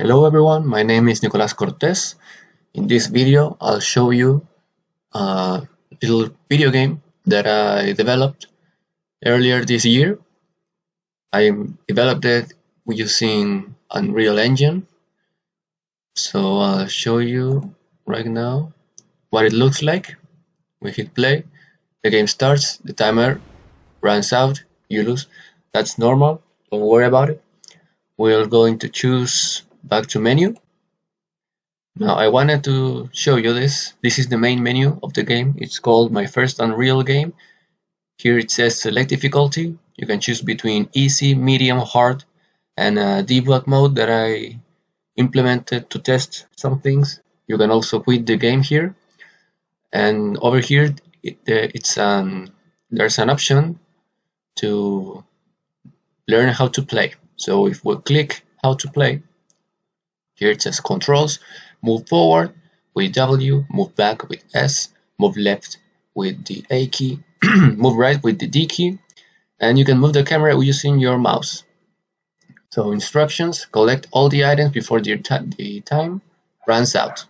Hello everyone, my name is Nicolas Cortés. In this video, I'll show you a little video game that I developed earlier this year. I developed it using Unreal Engine. So I'll show you right now what it looks like. We hit play, the game starts, the timer runs out, you lose. That's normal, don't worry about it. We're going to choose back to menu. Now I wanted to show you this. This is the main menu of the game. It's called My First Unreal Game. Here it says select difficulty. You can choose between easy, medium, hard, and a debug mode that I implemented to test some things. You can also quit the game here. And over here, there's an option to learn how to play. So if we click how to play, here it says controls, move forward with W, move back with S, move left with the A key, move right with the D key, and you can move the camera using your mouse. So instructions, collect all the items before the time runs out.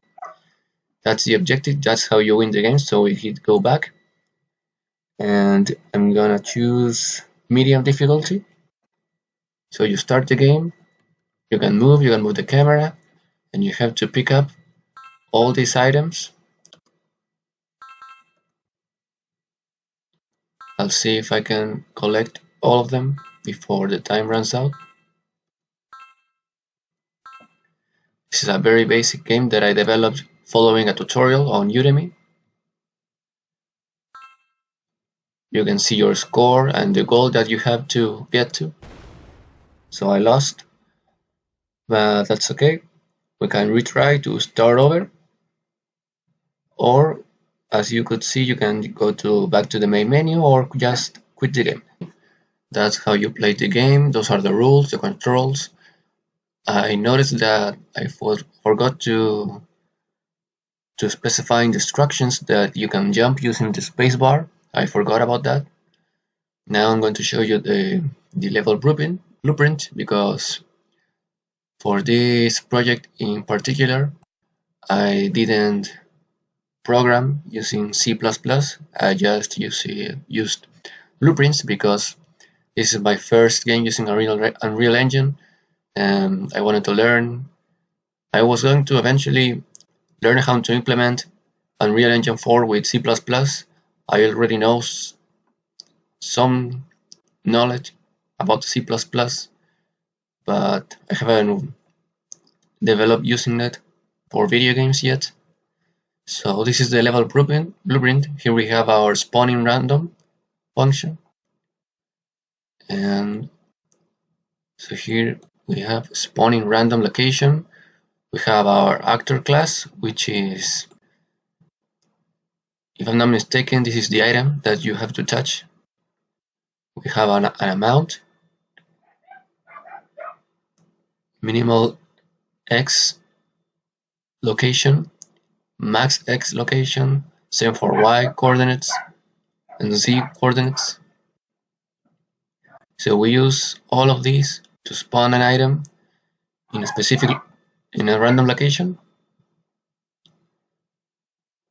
That's the objective, that's how you win the game. So we hit go back, and I'm gonna choose medium difficulty. So you start the game, you can move the camera, and you have to pick up all these items. I'll see if I can collect all of them before the time runs out. This is a very basic game that I developed following a tutorial on Udemy. You can see your score and the goal that you have to get to. So I lost, but that's okay. We can retry to start over, or as you could see, you can go back to the main menu or just quit the game. That's how you play the game. Those are the rules, the controls. I noticed that I forgot to specify in the instructions that you can jump using the spacebar. I forgot about that. Now I'm going to show you the level blueprint because for this project in particular, I didn't program using C++. I just used blueprints because this is my first game using Unreal Engine, and I wanted to learn. I was going to eventually learn how to implement Unreal Engine 4 with C++. I already know some knowledge about C++, but I haven't developed using it for video games yet. So this is the level blueprint. Here we have our spawning random function. And so here we have spawning random location. We have our actor class, which is, if I'm not mistaken, this is the item that you have to touch. We have an amount, minimal X location, max X location, same for Y coordinates and Z coordinates. So we use all of these to spawn an item in a random location.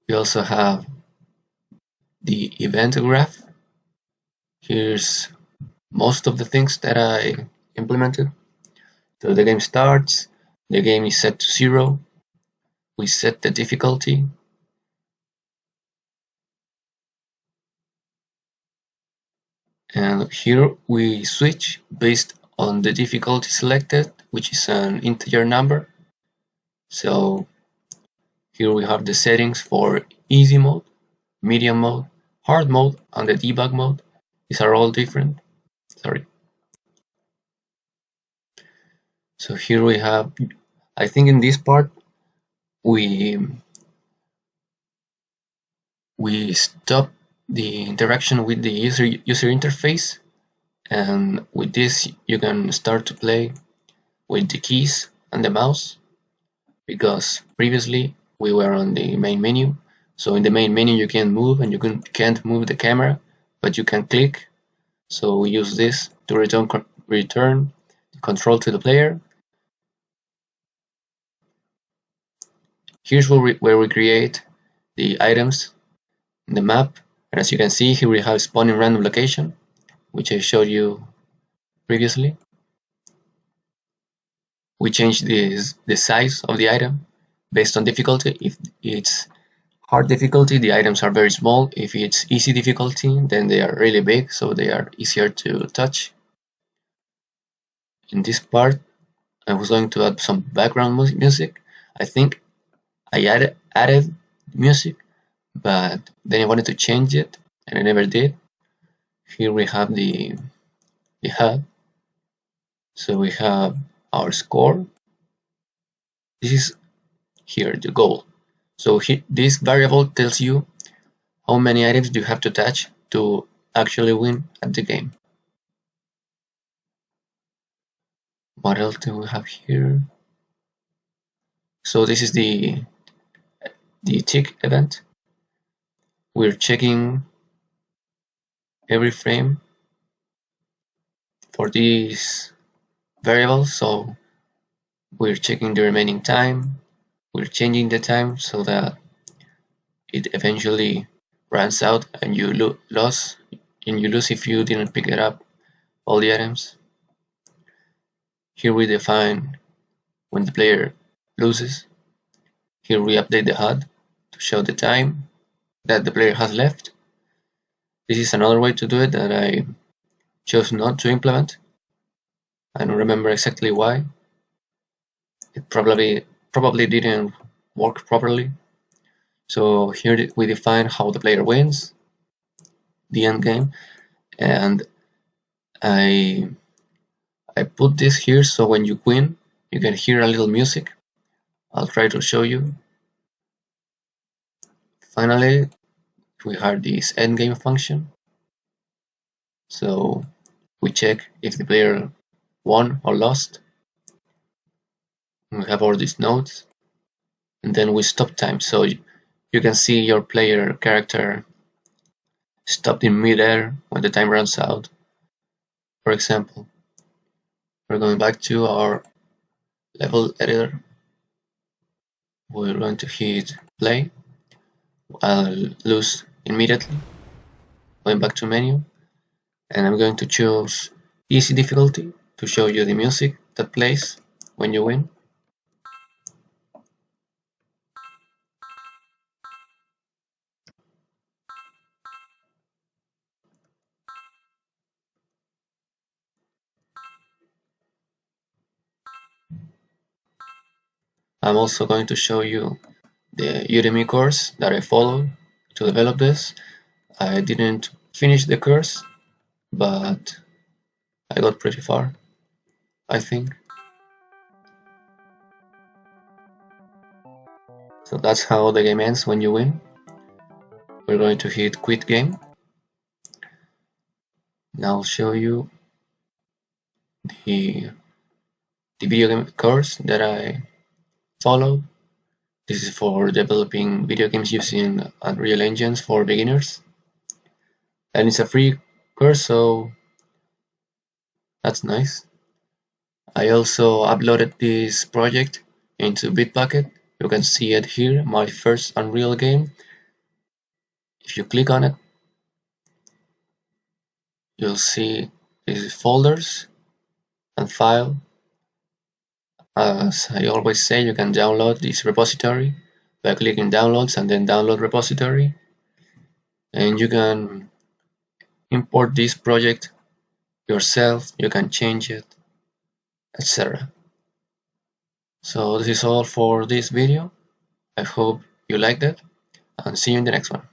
We also have the event graph. Here's most of the things that I implemented. So the game starts, the game is set to 0. We set the difficulty. And here we switch based on the difficulty selected, which is an integer number. So here we have the settings for easy mode, medium mode, hard mode, and the debug mode. These are all different. Sorry. So here we have, I think in this part, we stop the interaction with the user interface, and with this you can start to play with the keys and the mouse, because previously we were on the main menu. So in the main menu you can move, and you can't move the camera, but you can click. So we use this to return the control to the player. Here's where we create the items in the map. And as you can see, here we have spawning random location, which I showed you previously. We change the size of the item based on difficulty. If it's hard difficulty, the items are very small. If it's easy difficulty, then they are really big, so they are easier to touch. In this part, I was going to add some background music. I think I added music, but then I wanted to change it, and I never did. Here we have the HUD. So we have our score. This is here the goal. So this variable tells you how many items you have to touch to actually win at the game. What else do we have here? So this is the tick event. We're checking every frame for these variables. So we're checking the remaining time. We're changing the time so that it eventually runs out and you lose if you didn't pick it up all the items. Here we define when the player loses. Here we update the HUD to show the time that the player has left. This is another way to do it that I chose not to implement. I don't remember exactly why. It probably didn't work properly. So here we define how the player wins, the end game, and I put this here so when you win, you can hear a little music. I'll try to show you. Finally, we have this endgame function. So we check if the player won or lost. We have all these nodes, and then we stop time. So you can see your player character stopped in midair when the time runs out. For example, we're going back to our level editor. We're going to hit play. I'll lose immediately. Going back to menu, and I'm going to choose easy difficulty to show you the music that plays when you win. I'm also going to show you the Udemy course that I followed to develop this. I didn't finish the course, but I got pretty far, I think. So that's how the game ends when you win. We're going to hit quit game. Now I'll show you the video game course that I followed. This is for developing video games using Unreal Engines for beginners. And it's a free course, so that's nice. I also uploaded this project into Bitbucket. You can see it here, my first Unreal game. If you click on it, you'll see these folders and file. As I always say, you can download this repository by clicking downloads and then download repository. And you can import this project yourself, you can change it, etc. So this is all for this video. I hope you liked it, and see you in the next one.